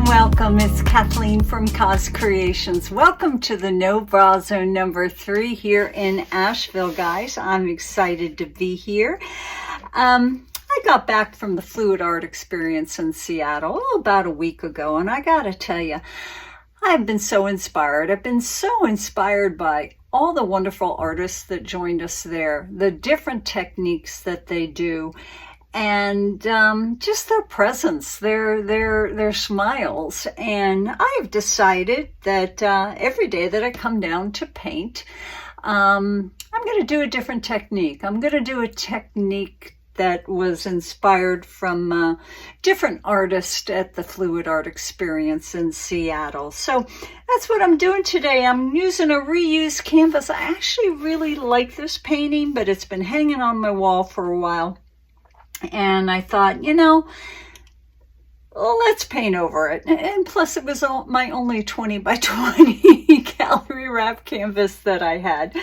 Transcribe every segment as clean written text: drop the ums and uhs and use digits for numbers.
Welcome, it's Kathleen from Cos Creations. Welcome to the No Bra Zone number 3 here in Asheville, guys. I'm excited to be here. I got back from the Fluid Art experience in Seattle about a week ago, and I gotta tell you, I've been so inspired. I've been so inspired by all the wonderful artists that joined us there, the different techniques that they do, and just their presence, their smiles. And I've decided that every day that I come down to paint, I'm going to do a different technique. I'm going to do a technique that was inspired from different artists at the Fluid Art Experience in Seattle. So that's what I'm doing today. I'm using a reused canvas. I actually really like this painting, but it's been hanging on my wall for a while. And I thought, well, let's paint over it. And plus it was my only 20 by 20 gallery wrap canvas that I had.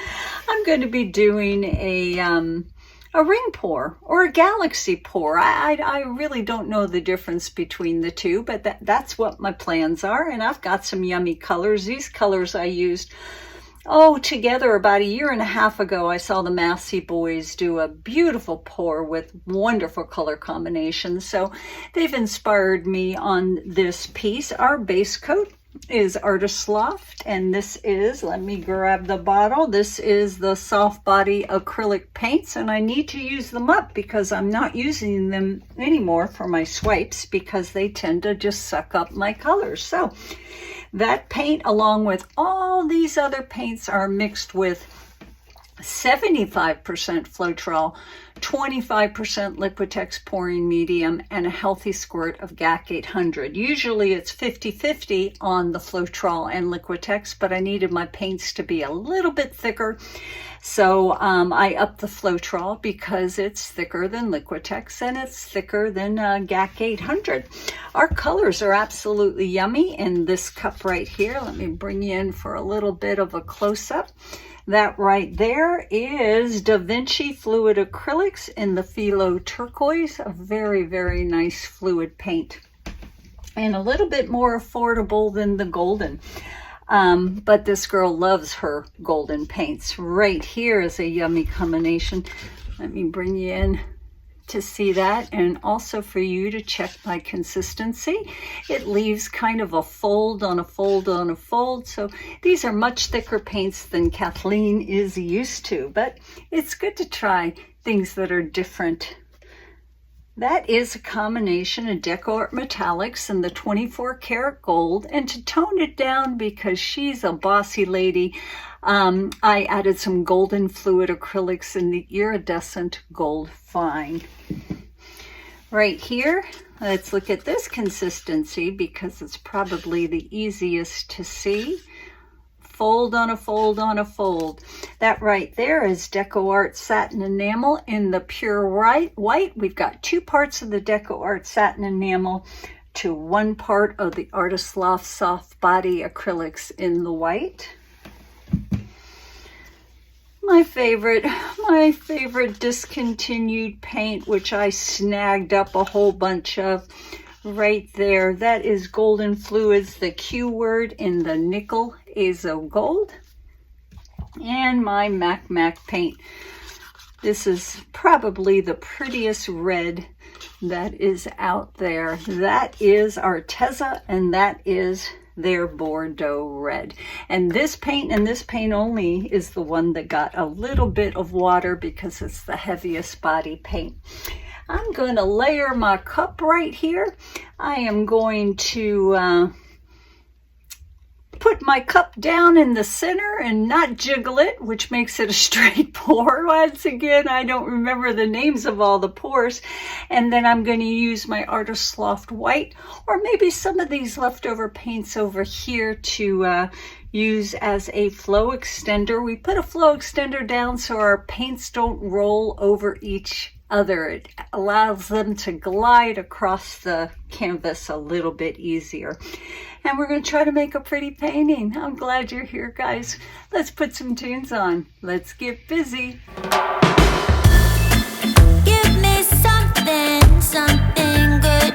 I'm going to be doing a ring pour or a galaxy pour. I really don't know the difference between the two, but that's what my plans are. And I've got some yummy colors. These colors I used together about a year and a half ago. I saw the Massey boys do a beautiful pour with wonderful color combinations. So they've inspired me on this piece. Our base coat is Artist Loft, and this is, let me grab the bottle, this is the soft body acrylic paints, and I need to use them up because I'm not using them anymore for my swipes because they tend to just suck up my colors. So that paint, along with all these other paints, are mixed with 75% Floetrol, 25% Liquitex pouring medium, and a healthy squirt of GAC 800. Usually it's 50-50 on the Floetrol and Liquitex, but I needed my paints to be a little bit thicker. So I upped the Floetrol because it's thicker than Liquitex and it's thicker than GAC 800. Our colors are absolutely yummy in this cup right here. Let me bring you in for a little bit of a close-up. That right there is Vinci fluid acrylics in the Phthalo Turquoise, a very, very nice fluid paint, and a little bit more affordable than the golden. But this girl loves her golden paints. Right here is a yummy combination. Let me bring you in to see that, and also for you to check my consistency. It leaves kind of a fold on a fold on a fold. So these are much thicker paints than Kathleen is used to, but it's good to try things that are different. That is a combination of DecoArt metallics and the 24 karat gold, and to tone it down because she's a bossy lady, I added some golden fluid acrylics in the Iridescent Gold Fine. Right here, let's look at this consistency because it's probably the easiest to see. Fold on a fold on a fold. That right there is DecoArt Satin Enamel in the pure white. We've got 2 parts of the DecoArt Satin Enamel to 1 part of the Artist Loft Soft Body Acrylics in the white. My favorite discontinued paint, which I snagged up a whole bunch of right there. That is Golden Fluids, the Q word in the Nickel Azo Gold. And my Mac paint. This is probably the prettiest red that is out there. That is Arteza, and that is their Bordeaux Red. And this paint only is the one that got a little bit of water because it's the heaviest body paint. I'm going to layer my cup right here. I am going to put my cup down in the center and not jiggle it, which makes it a straight pour. Once again, I don't remember the names of all the pours. And then I'm going to use my Artist Loft white, or maybe some of these leftover paints over here to use as a flow extender. We put a flow extender down so our paints don't roll over each other. It allows them to glide across the canvas a little bit easier. And we're going to try to make a pretty painting. I'm glad you're here, guys. Let's put some tunes on. Let's get busy. Give me something good.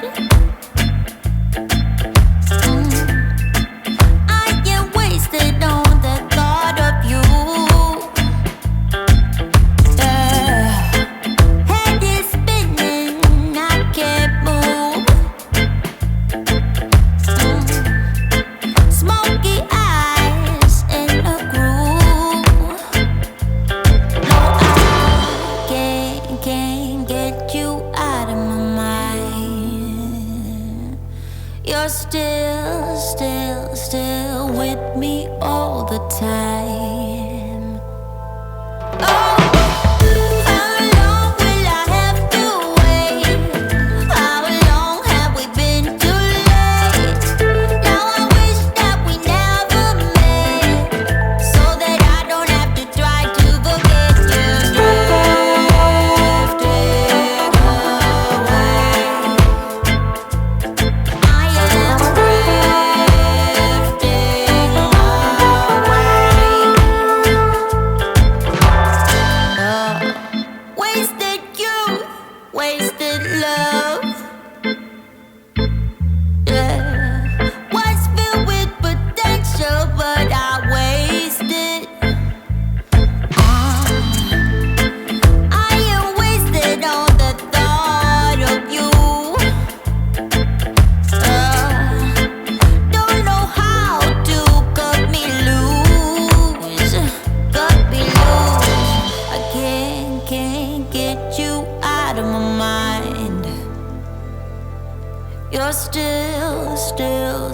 you're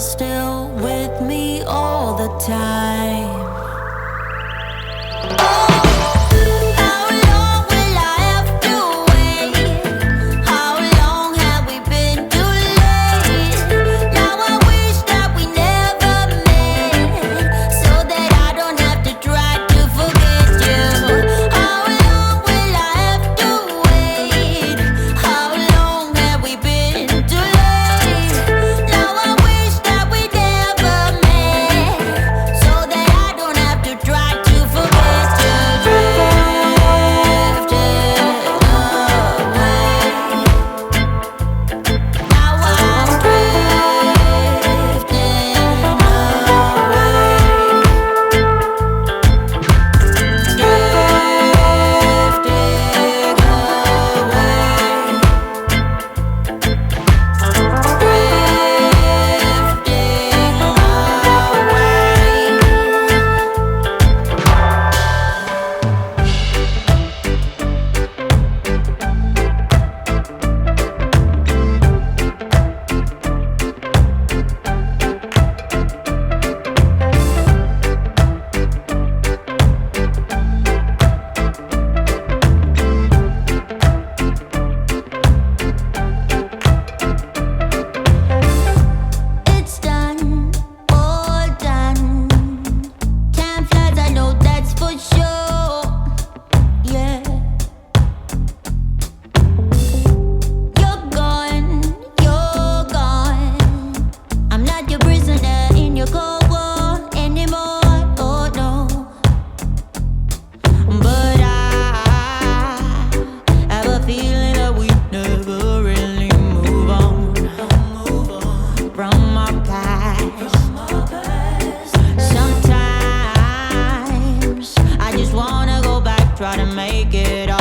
still with me all the time. Try to make it all